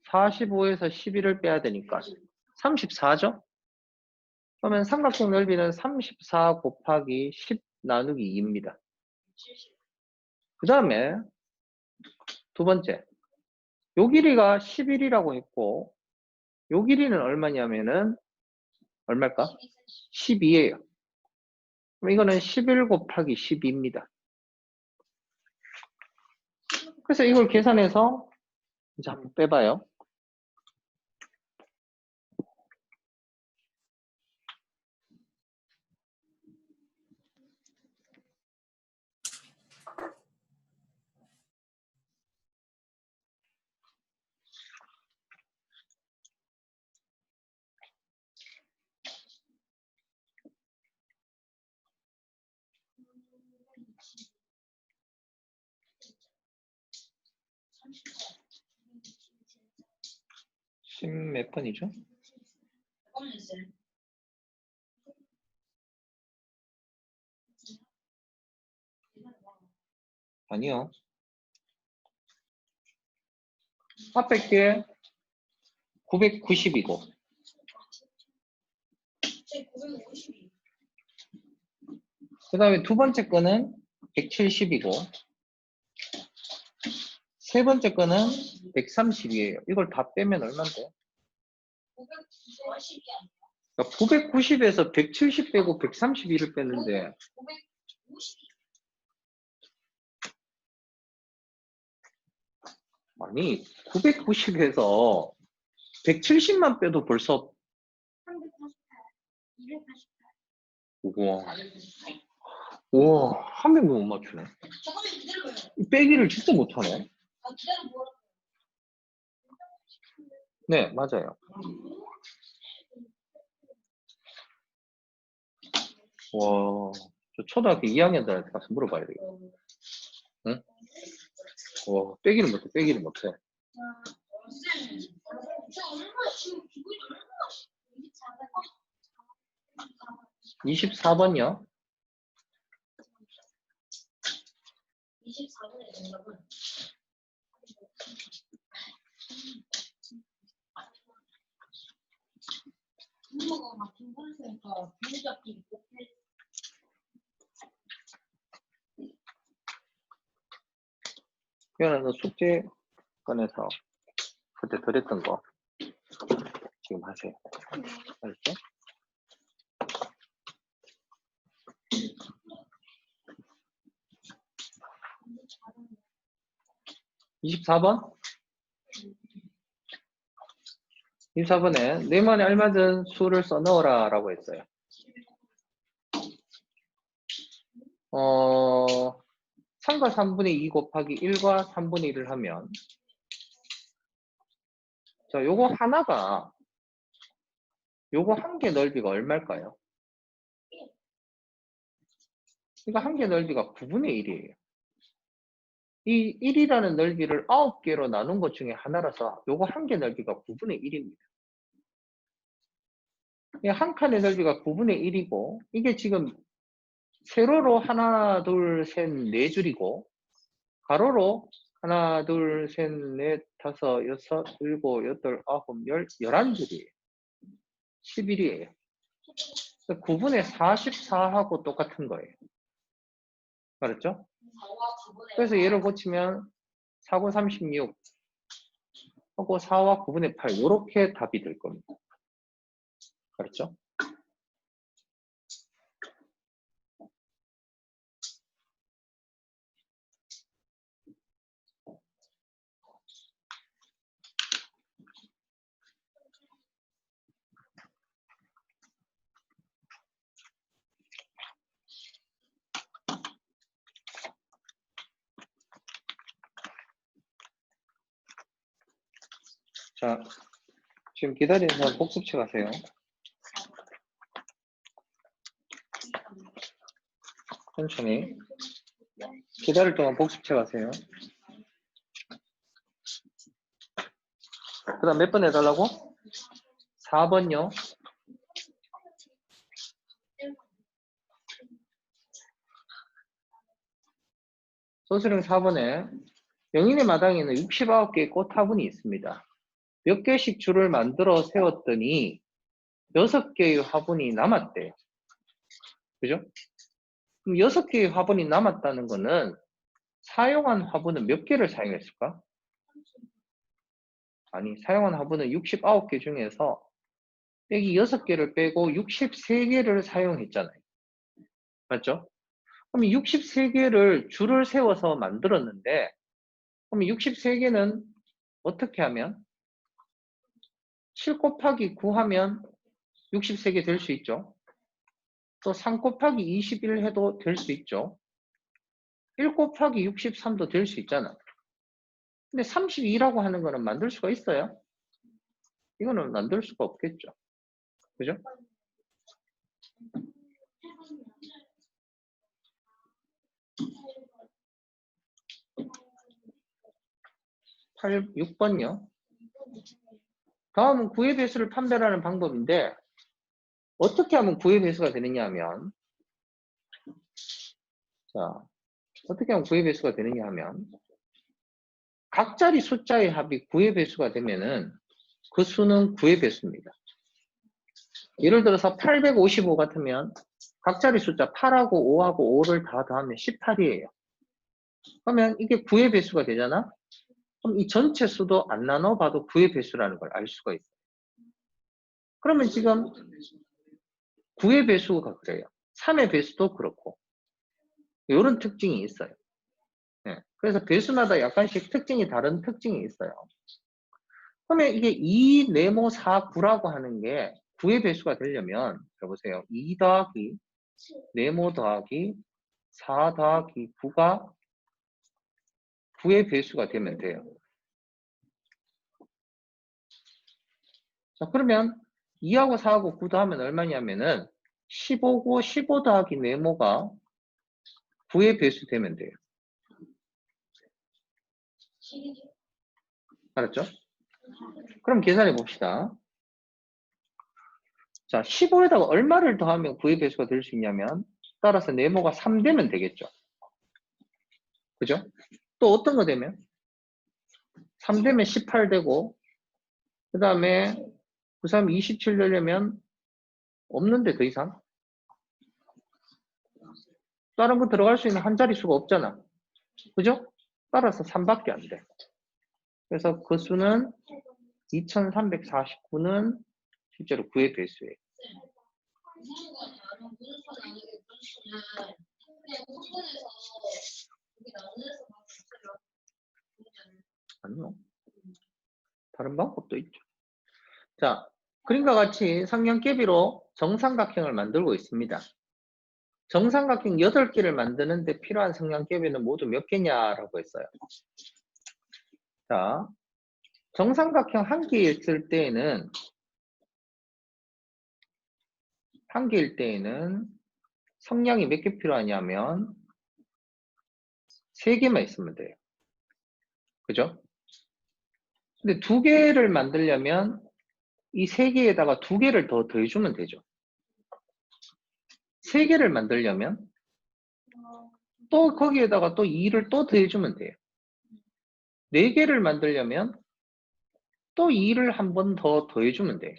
45에서 12를 빼야 되니까 34죠? 그러면 삼각형 넓이는 34 곱하기 10 나누기 2입니다. 그 다음에 두 번째, 요 길이가 11이라고 했고 요 길이는 얼마냐면은 얼마일까? 12예요. 그럼 이거는 11 곱하기 12입니다. 그래서 이걸 계산해서 이제 한번 빼봐요. 몇 번이죠? 아니요. 앞에 게 990이고 그 다음에 두 번째 거는 170이고 세 번째 거는 130이에요. 이걸 다 빼면 얼마인데? 그러니까 990에서 170 빼고 132를 뺐는데 아니 990에서 170만 빼도 벌써 288. 우와 한 명도 못 맞추네. 잠깐만 기다려봐요. 빼기를 진짜 못하네. 기다려보라. 네 맞아요. 와, 저 초등학교 2학년들한테 가서 물어봐야 되겠다. 응? 와, 빼기를 못해, 빼기를 못해. 저 얼마나 지금 기분이 얼마나 24번이요? 24번의 정답은 부모가 막 김선수니까 비누잡기 못해. 이거는 숙제 꺼내서 그때 드렸던 거 지금 하세요. 알겠죠? (24번) 24번에 네만에 알맞은 수를 써 넣어라 라고 했어요. 어, 3과 3분의 2 곱하기 1과 3분의 1을 하면 자, 요거 하나가 요거 한 개 넓이가 얼마일까요? 이거 한 개 넓이가 9분의 1이에요. 이 1이라는 넓이를 9개로 나눈 것 중에 하나라서 요거 한 개 넓이가 9분의 1입니다. 한 칸의 넓이가 9분의 1이고 이게 지금 세로로 하나, 둘, 셋, 네 줄이고 가로로 하나, 둘, 셋, 넷, 다섯, 여섯, 일곱, 여덟, 아홉, 열, 11줄이에요. 11이에요. 9분의 44하고 똑같은 거예요. 알았죠? 그래서 얘를 고치면 4구 36 하고 4와 9분의 8 이렇게 답이 될 겁니다. 알았죠? 자, 지금 기다리는 사람 복습체 가세요. 천천히. 기다릴 동안 복습해 가세요. 그 다음 몇 번 해달라고? 4번요. 소수령 4번에 영인의 마당에는 69개의 꽃 화분이 있습니다. 몇 개씩 줄을 만들어 세웠더니 6개의 화분이 남았대요. 그죠? 그럼 6개의 화분이 남았다는 거는 사용한 화분은 몇 개를 사용했을까? 아니, 사용한 화분은 69개 중에서 빼기 6개를 빼고 63개를 사용했잖아요. 맞죠? 그럼 63개를 줄을 세워서 만들었는데, 그럼 63개는 어떻게 하면? 7 곱하기 9 하면 63개 될 수 있죠. 또 3 곱하기 21 해도 될 수 있죠. 1 곱하기 63도 될 수 있잖아. 근데 32라고 하는 거는 만들 수가 있어요? 이거는 만들 수가 없겠죠. 그죠? 6번요. 다음은 구의 배수를 판별하는 방법인데 어떻게 하면 구의 배수가 되느냐 하면 자, 어떻게 하면 구의 배수가 되느냐 하면 각 자리 숫자의 합이 9의 배수가 되면은 그 수는 9의 배수입니다. 예를 들어서 855 같으면 각 자리 숫자 8하고 5하고 5를 다 더하면 18이에요. 그러면 이게 9의 배수가 되잖아? 그럼 이 전체 수도 안 나눠봐도 9의 배수라는 걸 알 수가 있어요. 그러면 지금 9의 배수가 그래요. 3의 배수도 그렇고 이런 특징이 있어요. 네. 그래서 배수마다 약간씩 특징이 다른 특징이 있어요. 그러면 이게 2, 네모, 4, 9라고 하는 게 9의 배수가 되려면 여보세요. 2 더하기 네모 더하기 4 더하기 9가 9의 배수가 되면 돼요. 자, 그러면 2하고 4하고 9 더하면 얼마냐면은 15고 15 더하기 네모가 9의 배수 되면 돼요. 알았죠? 그럼 계산해 봅시다. 자, 15에다가 얼마를 더하면 9의 배수가 될 수 있냐면 따라서 네모가 3 되면 되겠죠. 그죠? 또 어떤 거 되면? 3 되면 18 되고 그 다음에 9, 3, 27 되려면 없는데 더 이상? 다른 거 들어갈 수 있는 한 자릿수가 없잖아. 그죠? 따라서 3밖에 안 돼. 그래서 그 수는 2349는 실제로 9의 배수예요. 아니요. 다른 방법도 있죠. 자, 그림과 같이 삼각개비로 정삼각형을 만들고 있습니다. 정삼각형 8개를 만드는데 필요한 삼각개비는 모두 몇 개냐라고 했어요. 자, 정삼각형 한 개일 때에는 성량이 몇 개 필요하냐면 3개만 있으면 돼요. 그죠? 근데 2개를 만들려면 이 3개에다가 2개를 더 더해주면 되죠. 3개를 만들려면 또 거기에다가 또 2를 또 더해주면 돼요. 4개를 만들려면 또 2를 한 번 더 더해주면 돼요.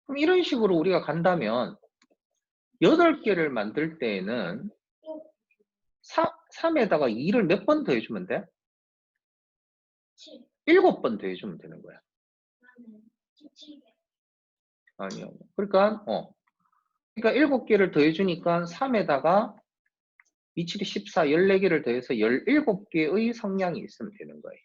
그럼 이런 식으로 우리가 간다면 8개를 만들 때에는 3에다가 2를 몇 번 더해주면 돼? 7번 더해주면 되는 거야. 아니요. 그러니까 7개를 더해주니까 3에다가 2, 7이 14, 14개를 더해서 17개의 성량이 있으면 되는 거예요.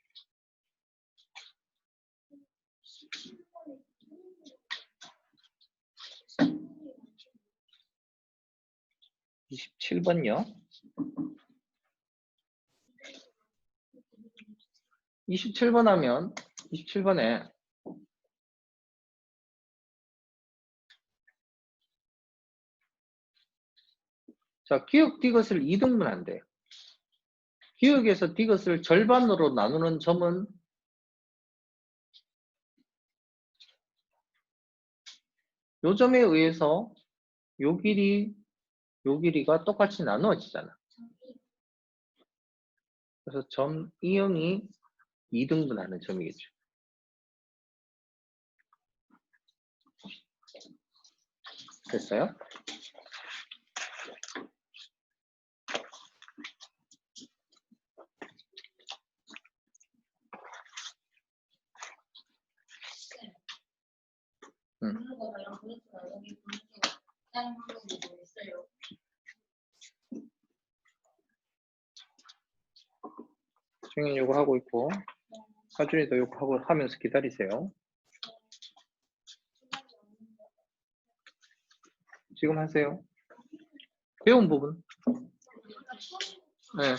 27번요. 27번 하면 27번에 자, 기억 디귿을 2등분 한대요. 기억에서 디귿을 절반으로 나누는 점은 요 점에 의해서 요 길이가 똑같이 나누어지잖아. 그래서 점 E형이 2등분하는 점이겠죠. 됐어요? 응. 보는 거랑 보니까 여기 보니까 다른 방법이 뭐 있어요? 정인 요거 하고 있고 하준이도 요거 하고 하면서 기다리세요. 지금 하세요. 배운 부분. 네.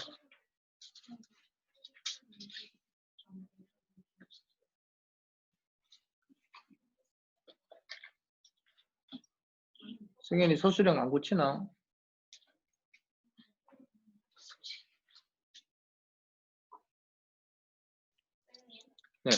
승현이 소수령 안 고치나? 네.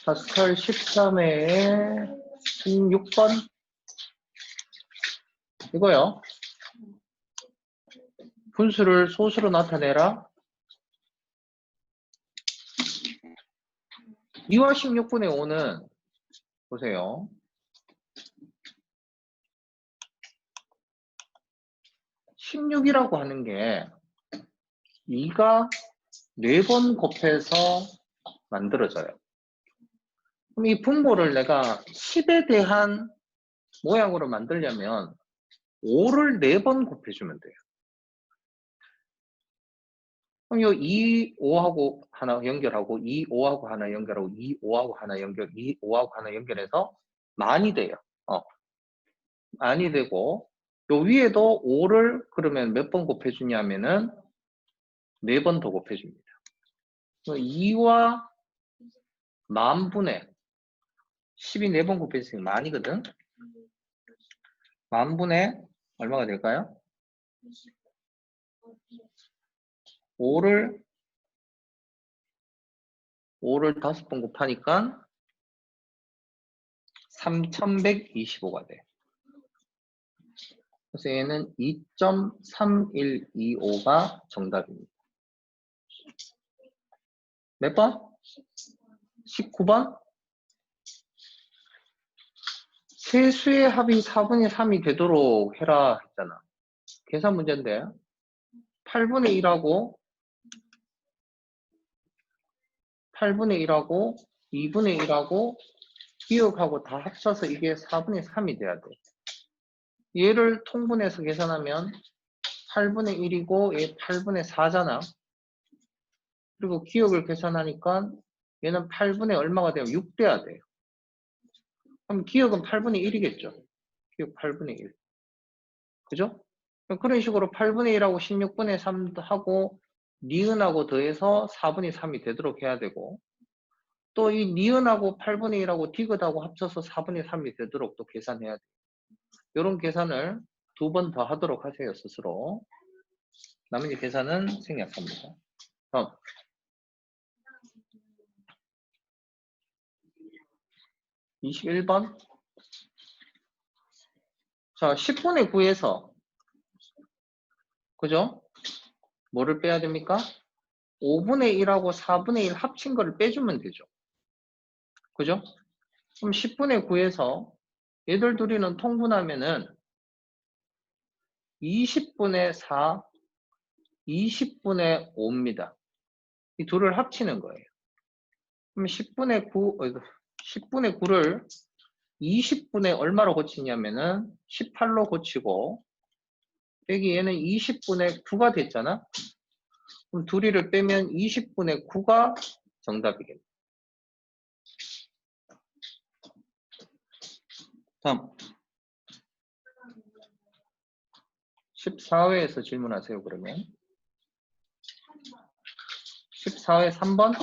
파스칼 13회에 16번 이거요. 분수를 소수로 나타내라. 2와 16분의 5는 보세요. 16이라고 하는 게 2가 4번 곱해서 만들어져요. 그럼 이 분모를 내가 10에 대한 모양으로 만들려면 5를 4번 곱해주면 돼요. 그럼 요 2, 5하고 하나 연결하고 2, 5하고 하나 연결하고 2, 5하고 하나 연결, 2, 5하고 하나 연결해서 많이 돼요. 많이 되고 요 위에도 5를 그러면 몇 번 곱해주냐면은 4번 더 곱해줍니다. 2와 만분의 10이 4번 곱해주니까 많이거든. 만분의 얼마가 될까요? 5를 5번 곱하니까 3125가 돼. 그래서 얘는 2.3125가 정답입니다. 몇 번? 19번? 세수의 합이 4분의 3이 되도록 해라 했잖아. 계산 문제인데 8분의 1하고 2분의 1하고 기억하고 다 합쳐서 이게 4분의 3이 돼야 돼. 얘를 통분해서 계산하면 8분의 1이고 얘 8분의 4잖아. 그리고 기억을 계산하니까 얘는 8분의 얼마가 돼요? 6 돼야 돼요. 그럼 기억은 8분의 1이겠죠. 기억 8분의 1. 그죠? 그런 식으로 8분의 1하고 16분의 3 하고 니은하고 더해서 4분의 3이 되도록 해야 되고 또 이 니은하고 8분의 1하고 디귿하고 합쳐서 4분의 3이 되도록 또 계산해야 돼요. 이런 계산을 2번 더 하도록 하세요, 스스로. 나머지 계산은 생략합니다. 다음. 21번. 자, 10분의 9에서, 그죠? 뭐를 빼야 됩니까? 5분의 1하고 4분의 1 합친 거를 빼주면 되죠. 그죠? 그럼 10분의 9에서 얘들 둘이는 통분하면은 20분의 4, 20분의 5입니다. 이 둘을 합치는 거예요. 그럼 10분의 9를 20분의 얼마로 고치냐면은 18로 고치고 여기 얘는 20분의 9가 됐잖아. 그럼 둘이를 빼면 20분의 9가 정답이겠네. 다음 14회에서 질문하세요. 그러면 14회 3번.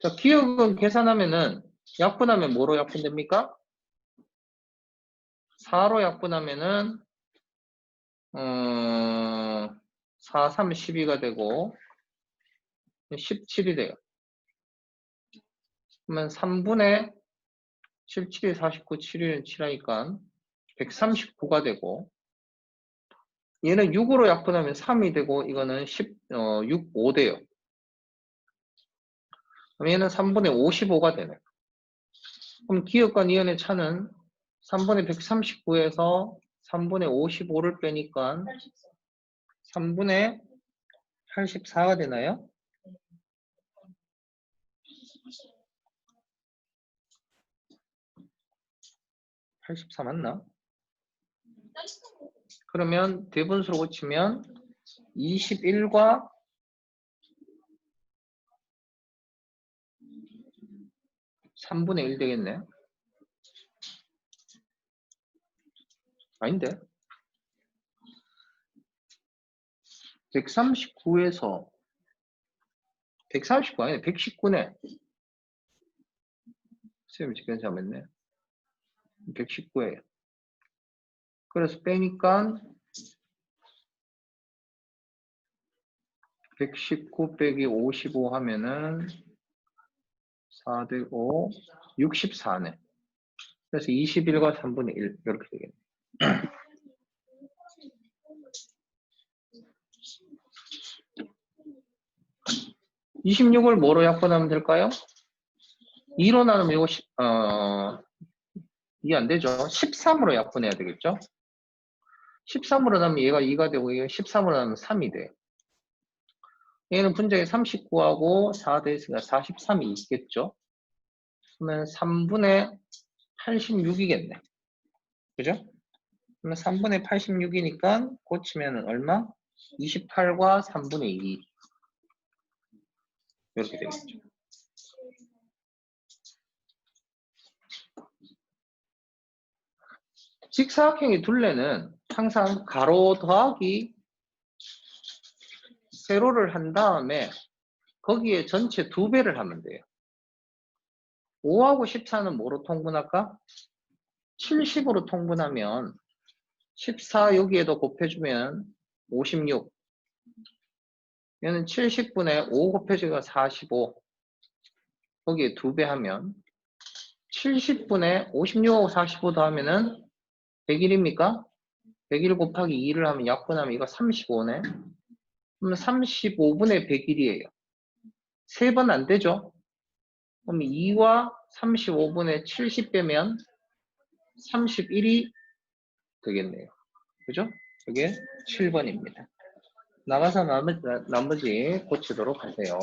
자, 기억은 계산하면은 약분하면 뭐로 약분됩니까? 4로 약분하면은 4, 3, 12가 되고 17이 돼요. 그러면 3분의 7, 7이 49, 7이 7하니까 139가 되고 얘는 6으로 약분하면 3이 되고 이거는 6, 5 돼요. 그럼 얘는 3분의 55가 되네. 그럼 기억과 니은의 차는 3분의 139에서 3분의 55를 빼니까 3분의 84가 되나요? 84 맞나? 그러면 대분수로 고치면 21과 3분의 1 되겠네. 아닌데. 139에서 139 아니네. 119네. 선생님 지금 잘못했네. 119예요. 그래서 빼니까 119 빼기 55 하면은 4 대 5, 64네. 그래서 21과 3분의 1 이렇게 되겠네. 26을 뭐로 약분하면 될까요? 2로 나누면 이거 2 안 되죠. 13으로 약분해야 되겠죠? 13으로 나누면 얘가 2가 되고 얘가 13으로 나누면 3이 돼요. 얘는 분자에 39하고 4 대 있으니까 43이 있겠죠? 그러면 3분의 86이겠네. 그죠? 그러면 3분의 86이니까 고치면 얼마? 28과 3분의 2 이렇게 되겠죠. 직사각형의 둘레는 항상 가로 더하기 세로를 한 다음에 거기에 전체 2배를 하면 돼요. 5하고 14는 뭐로 통분할까? 70으로 통분하면 14 여기에도 곱해주면 56. 얘는 70분의 5 곱해주기가 45. 거기에 2배 하면 70분의 56하고 45 더하면은 100일입니까? 100일 곱하기 2를 하면 약분하면 이거 35네. 그러면 35분의 100일이에요. 3번 안 되죠? 그럼 2와 35분의 70 빼면 31이 되겠네요. 그죠? 이게 7번입니다. 나가서 나머지 고치도록 하세요.